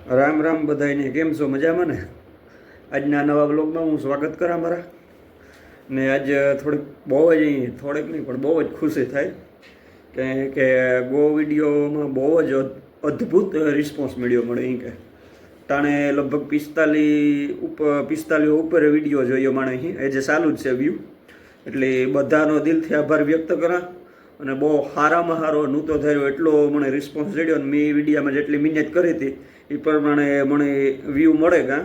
રામ રામ બધાને, કેમ છો? મજામાં ને? આજના નવા બ્લોગમાં હું સ્વાગત કરા મારા ને. આજ થોડીક નહીં પણ બહુ જ ખુશી થાય કે ગો વિડીયોમાં બહુ જ અદ્ભુત રિસ્પોન્સ મળે એમ કે તાણે લગભગ 45 ઉપર વિડીયો જોયો માણે અહીં એ જે ચાલુ જ છે વ્યૂ. એટલે બધાનો દિલથી આભાર વ્યક્ત કરા અને બહુ સારામાં સારો નહોતો થયો એટલો મને રિસ્પોન્સ જડ્યો અને મેં વિડીયામાં જેટલી મહેનત કરી હતી એ પ્રમાણે મને વ્યૂ મળે કાં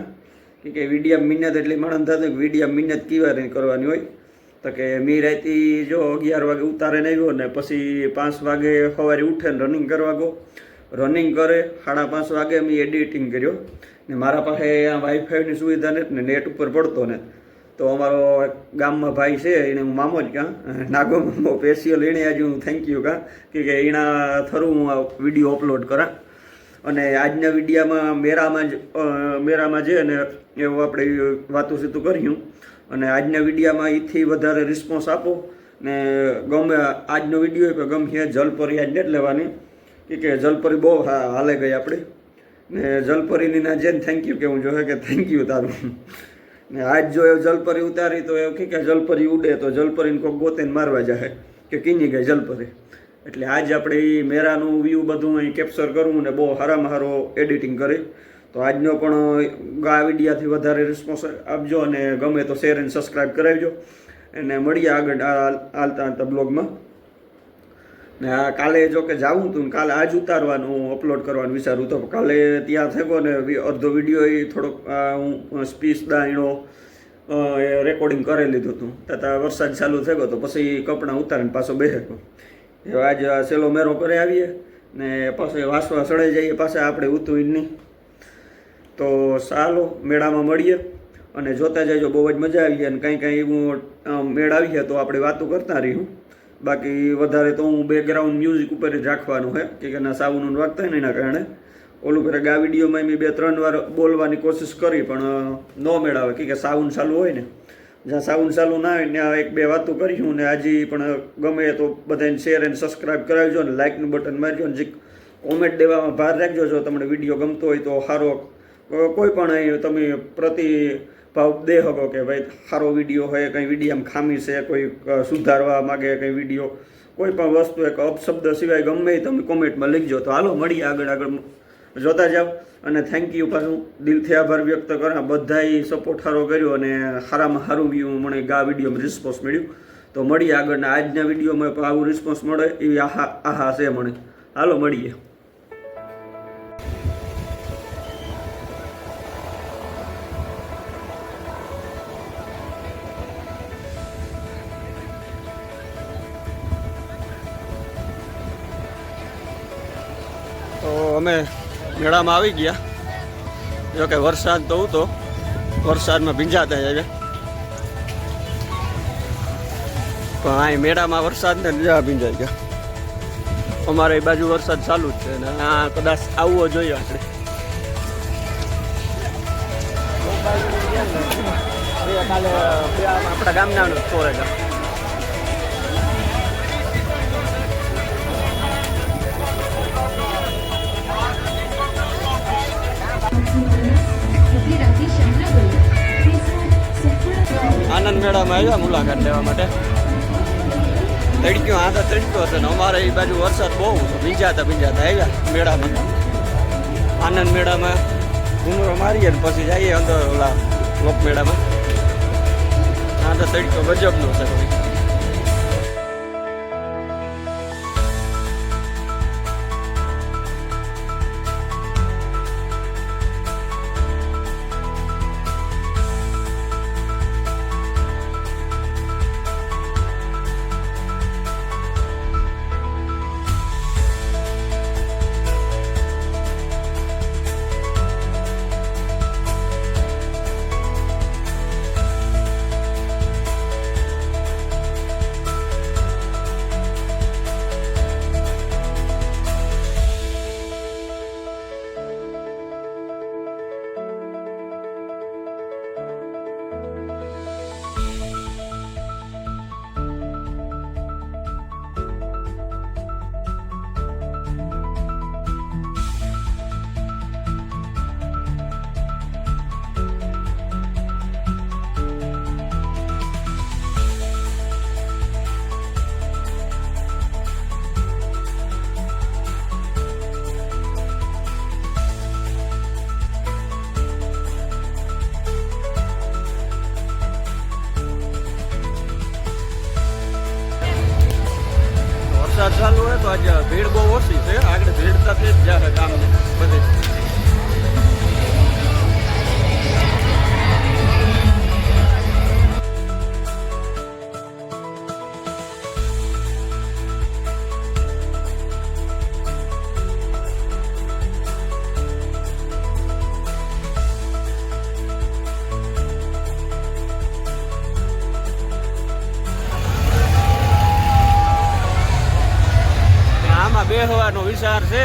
કે વિડીયા મહેનત એટલી માણસ થતું કે વિડીયા મહેનત કેવા રીતે કરવાની હોય તો કે મેં રાતી જો 11 વાગે ઉતારીને આવ્યો ને પછી 5 વાગે સવારે ઉઠે ને રનિંગ કરવા ગયો. રનિંગ કરે 5:30 વાગે મેં એડિટિંગ કર્યો ને મારા પાસે આ વાઈફાઈની સુવિધા નથી ને નેટ ઉપર પડતો ને. તો અમારો ગામમાં ભાઈ છે એને હું મામો જ કાં નાગો મામો સ્પેશિયલ એને આજે હું થેન્ક યુ કાં કે એના થરુ હું આ વિડીયો અપલોડ કરા. અને આજના વિડીયામાં મેરામાં છે ને એવું આપણે વાતું સીતું કર્યું અને આજના વિડીયામાં એથી વધારે રિસ્પોન્સ આપો ને ગમે આજનો વિડીયો કે ગમે જલપરી આજ નથી લેવાની કે જલપરી બહુ હાલે ગઈ આપણે ને જલપરીની ના જેને થેન્ક યુ કેવું જોઈએ કે થેન્ક યુ તારું ને. આજ જો એ જલપરી ઉતારી તો એવું કે જલપરી ઉડે તો જલપરીને કોઈક ગોતીને મારવા જાય કે કીની ગઈ જલપરી. એટલે આજ આપણે એ મેરાનું વ્યૂ બધું અહીં કેપ્ચર કરવું ને બહુ સારામાં સારો એડિટિંગ કરી. તો આજનો પણ આ વિડીયાથી વધારે રિસ્પોન્સ આપજો અને ગમે તો શેર અને સબસ્ક્રાઈબ કરાવજો અને મળીએ આગળ હાલતા બ્લોગમાં. ને આ કાલે જો કે જાવું હતું ને કાલે આજ ઉતારવાનું અપલોડ કરવાનું વિચારું તો કાલે ત્યાં થયો ને અડધો વિડીયો એ થોડોક હું સ્પીચ દાણીનો રેકોર્ડિંગ કરી લીધું હતું તથા વરસાદ ચાલુ થયો તો પછી કપડાં ઉતારીને પાછો બેસેકો. આજ સેલો મેરો કરે આવીએ ને પાછો વાસવા સડાઈ જઈએ પાછા આપણે ઉતું નહીં. તો ચાલો મેળામાં મળીએ અને જોતા જજો, બહુ જ મજા આવી અને કાંઈ એવું મેળ આવીએ તો આપણે વાતો કરતા રહીશું. બાકી વધારે તો હું બેકગ્રાઉન્ડ મ્યુઝિક ઉપર જ રાખવાનું છે કે ના સાઉન્ડ વાગતા હોય ને એના કારણે. ઓલું કરે આ વિડીયોમાં મેં 2-3 વાર બોલવાની કોશિશ કરી પણ ન મેળાવે કે સાઉન્ડ ચાલુ હોય ને. જ્યાં સાઉન્ડ ચાલુ ના હોય ત્યાં 1-2 વાતો કરીશું ને આજે પણ ગમે તો બધાને શેર અને સબસ્ક્રાઈબ કરાવજો ને લાઇકનું બટન મારજો ને જે કોમેન્ટ દેવામાં ભાર રાખજો. જો તમને વિડીયો ગમતો હોય તો સારો કોઈ પણ તમે પ્રતિભાવ દે શકો કે ભાઈ સારો વિડીયો હોય, કંઈ વિડીયામાં ખામી છે, કોઈ સુધારવા માગે કંઈ વિડીયો, કોઈ પણ વસ્તુ એક અપશબ્દ સિવાય ગમે એ તમે કોમેન્ટમાં લખજો. તો હાલો મળીએ આગળ જોતા જાઓ અને થેન્ક યુ પાછું દિલથી આભાર વ્યક્ત કરા. બધાએ સપોર્ટ સારો કર્યો અને સારામાં સારું વ્યૂ મને આ વિડીયોમાં રિસ્પોન્સ મળ્યું. તો મળીએ આગળના આજના વિડીયોમાં પણ આવું રિસ્પોન્સ મળે એવી આહા છે મને. હાલો મળીએ. તો અમે મેળામાં આવી ગયા. જો કે વરસાદ તો હતો, વરસાદમાં ભીંજાતા જાય પણ અહીં મેળામાં વરસાદને જ ભીંજાઈ ગયા. અમારે એ બાજુ વરસાદ ચાલુ જ છે ને આ કદાચ આવવો જોઈએ આપણે. કાલે આપણા ગામના સ્ટોરે આનંદ મેળામાં આવ્યા મુલાકાત લેવા માટે. તડક્યો આ તો તડક્યો હશે ને અમારે એ બાજુ વરસાદ બહુ ભીંજાતા આવ્યા મેળામાં. આનંદ મેળામાં ઘૂમરો મારીએ ને પછી જઈએ અંદર ઓલા લોક મેળામાં. આ તો તડક્યો ગજબનો છે. છે જ જાહે ગામ બધે. બેહવાનો વિચાર છે,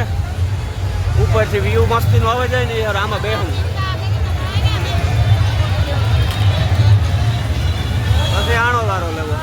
ઉપરથી વ્યૂ મસ્તીનો આવે જાય ને યાર, આમાં બેહું પછી આણો વારો લેવો.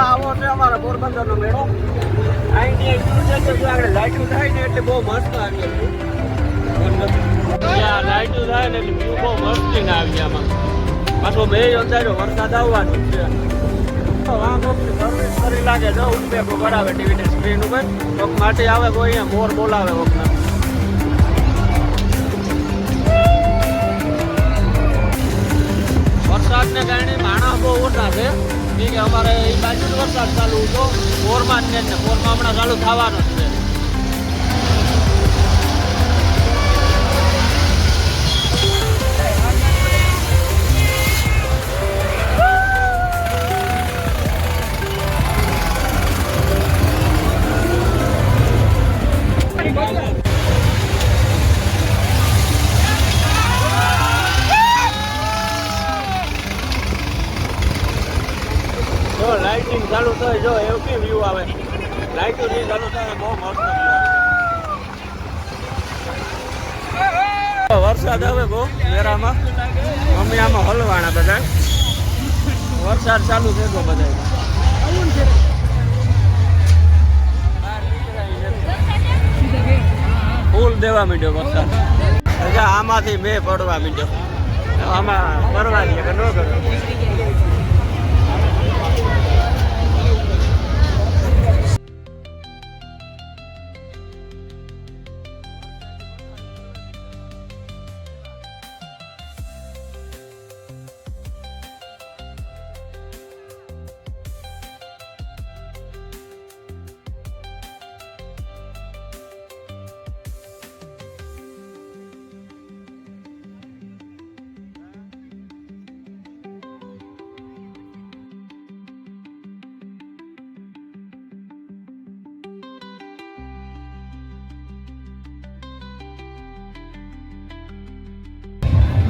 આવો છે અમારા પોરબંદરનો મેળો. અહીંથી આગળ લાઈટું થાય ને એટલે બહુ મસ્ત આવી ગયું. લાઈટું થાય ને એટલે વ્યૂ બહુ મસ્તી ના આવી આમાં. પાછો બે અંદાજો વરસાદ આવવાનો છે. સર્વિસ કરી લાગે છે, ઉપયોગ કરાવે ટીવીની સ્ક્રીન ઉપર. કોક માટે આવે કોઈ અહીંયા મોર બોલાવે કોકના. વરસાદને કારણે માણસ બહુ ઓછા છે કે અમારે એ બાજુ વરસાદ ચાલુ હતો પોરમાં જ ને પોરમાં હમણાં ચાલુ થવાનો જ છે. લાઇટિંગ ચાલુ થાય જો એવું કે વ્યૂ આવે. લાઇટિંગ ચાલુ થાય બહુ મસ્ત વ્યૂ આવે. વરસાદ આવે બહુ મેરામાં. અમે આમાં હલવાના બધા. વરસાદ ચાલુ છે તો બધા ફૂલ દેવા માંડ્યો વરસાદ. આમાંથી બે પડવા માંડ્યો. આમાં કરવા દે કે ન કરો.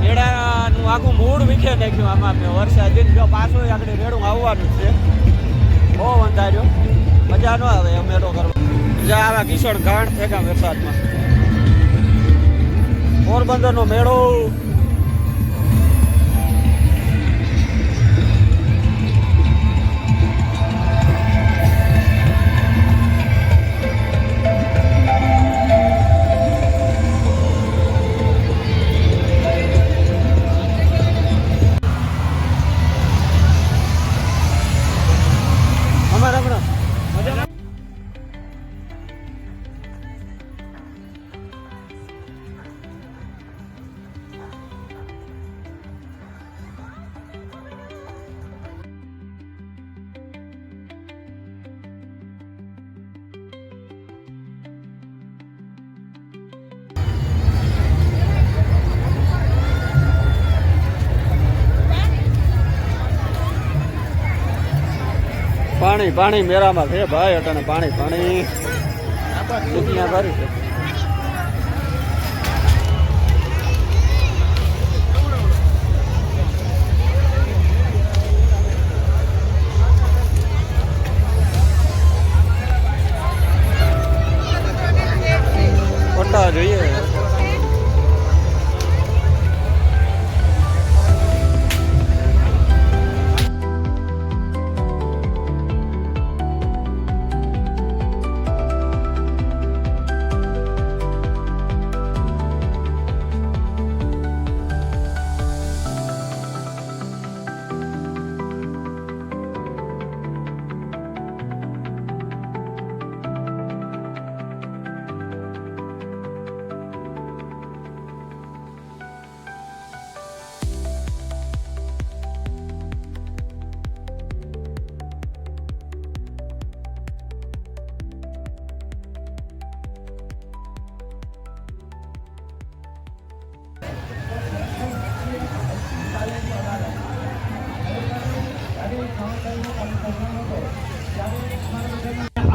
મેળાનું આખું મૂડ વિખે નાખ્યું આમાં. વરસાદ જો પાછો આગળ રેડું આવવાનું છે. બહુ અંધાર્યો, મજા ન આવે મેળો કરવા. મજા આવે કિશોર ઘાણ થયા વરસાદમાં. પોરબંદરનો મેળો પાણી પાણી મેરામાં છે ભાઈ. અટાણે પાણી પાણી દુનિયા ભરી છે. ફોટા જોઈએ.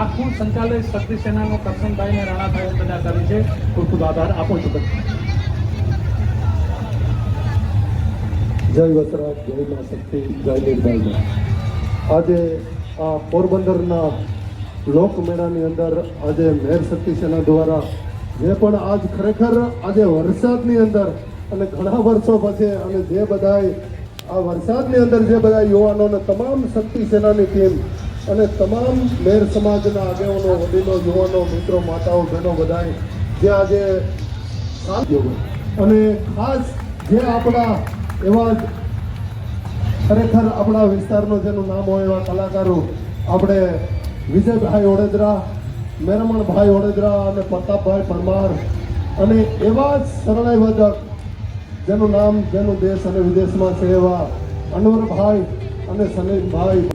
આખું સંચાલય શક્તિ સેનાનો કરશનભાઈ ને રાણાભાઈ બધા કરે છે. ખૂબ ખૂબ આભાર આપું છું. જય વસરાજ, જય મા શક્તિ, જય નિર્મલમાં. આજે આ પોરબંદરના લોકમેળાની અંદર આજે મેર શક્તિ સેના દ્વારા જે પણ આજ ખરેખર આજે વરસાદની અંદર અને ઘણા વર્ષો પછી અને જે બધાય આ વરસાદની અંદર જે બધા યુવાનોને તમામ શક્તિ સેનાની ટીમ અને તમામ મેર સમાજના આગેવાનો, વડીલો, યુવાનો, મિત્રો, માતાઓ, બહેનો બધાય જે આજે સાથ અને ખાસ જે આપણા એવા ખરેખર આપણા વિસ્તારનો જેનું નામ હોય એવા કલાકારો આપણે વિજયભાઈ ઓડેદરા, મેરમણભાઈ ઓડેદરા અને પ્રતાપભાઈ પરમાર અને એવા જ શરણાઈ વાદક જેનું નામ જેનું દેશ અને વિદેશમાં છે એવા અનવરભાઈ અને સલીમભાઈ.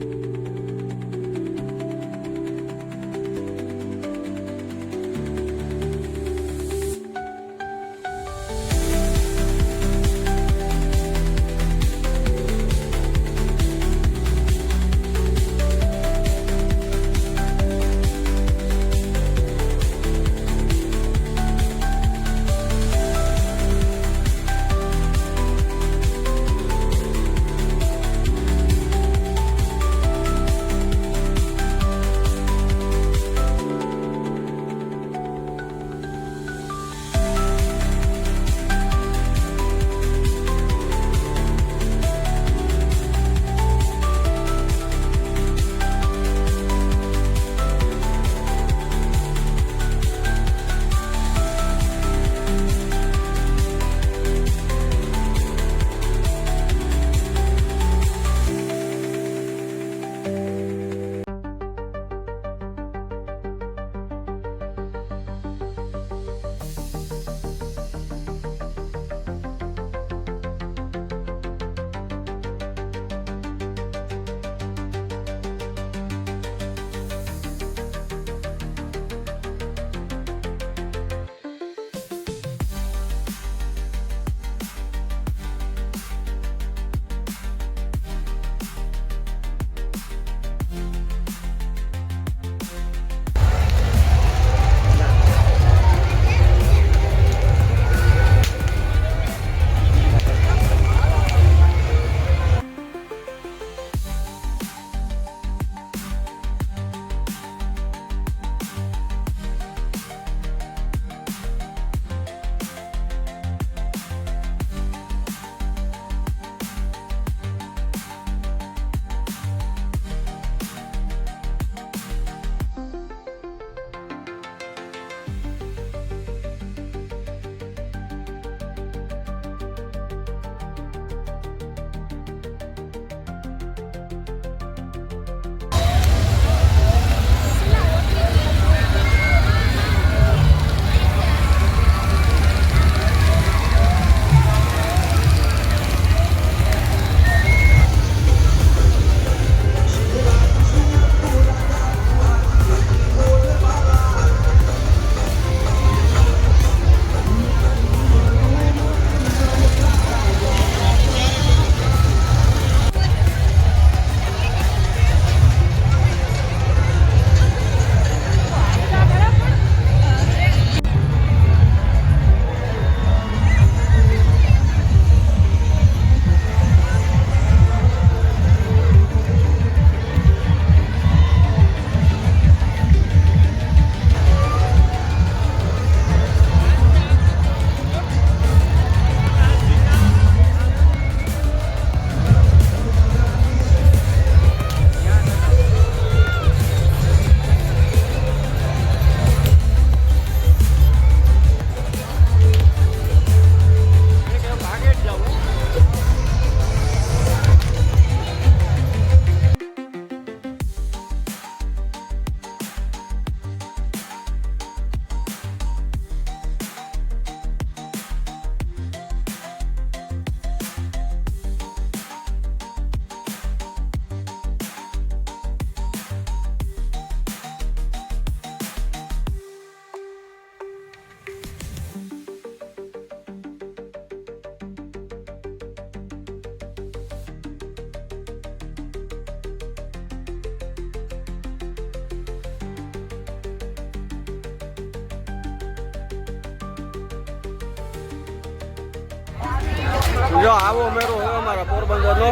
જો આવો મેળો હોય અમારા પોરબંદરનો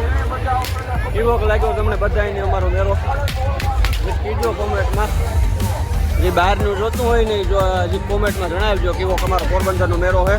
કેવો લાગ્યો તમને બધાને અમારો મેળો કીધો કોમેન્ટમાં. જે બહારનું જોતું હોય ને જો જે કોમેન્ટમાં જણાવજો કેવો અમારો પોરબંદરનો મેળો છે.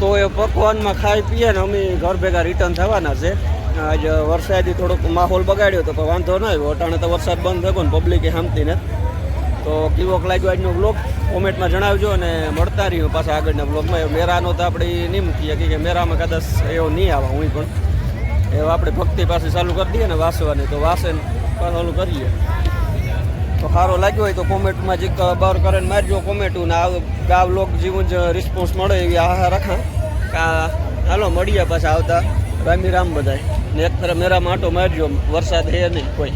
તો એ પકવાનમાં ખાઈ પીએ ને અમે ઘર ભેગા રિટર્ન થવાના છે. આજ વરસાદી થોડોક માહોલ બગાડ્યો તો પણ વાંધો ન આવ્યો. અટાણે તો વરસાદ બંધ થયો ને પબ્લિકે સામતી ને. તો કેવોક લાગ્યો આજનો બ્લોગ કોમેન્ટમાં જણાવજો અને મળતા રહ્યું પાછા આગળના બ્લોગમાં. મેરાનો તો આપણે નહીં મૂકીએ કે મેરામાં કદાચ એવો નહીં આવે હું પણ એવો આપણે ભક્તિ પાસે ચાલુ કરી દઈએ ને વાસવાની તો વાસે ચાલુ કરીએ. તો સારો લાગ્યો હોય તો કોમેન્ટમાં જે બર કરીને મારજો કોમેન્ટું ને આ બ્લોગ જેવું જ રિસ્પોન્સ મળે એવી આશા રાખા. હાલો મળીએ પાછા આવતા રામી રામ બધાય ને એક તરફ મેરામાં આંટો મારજો. વરસાદ હે નહીં કોઈ.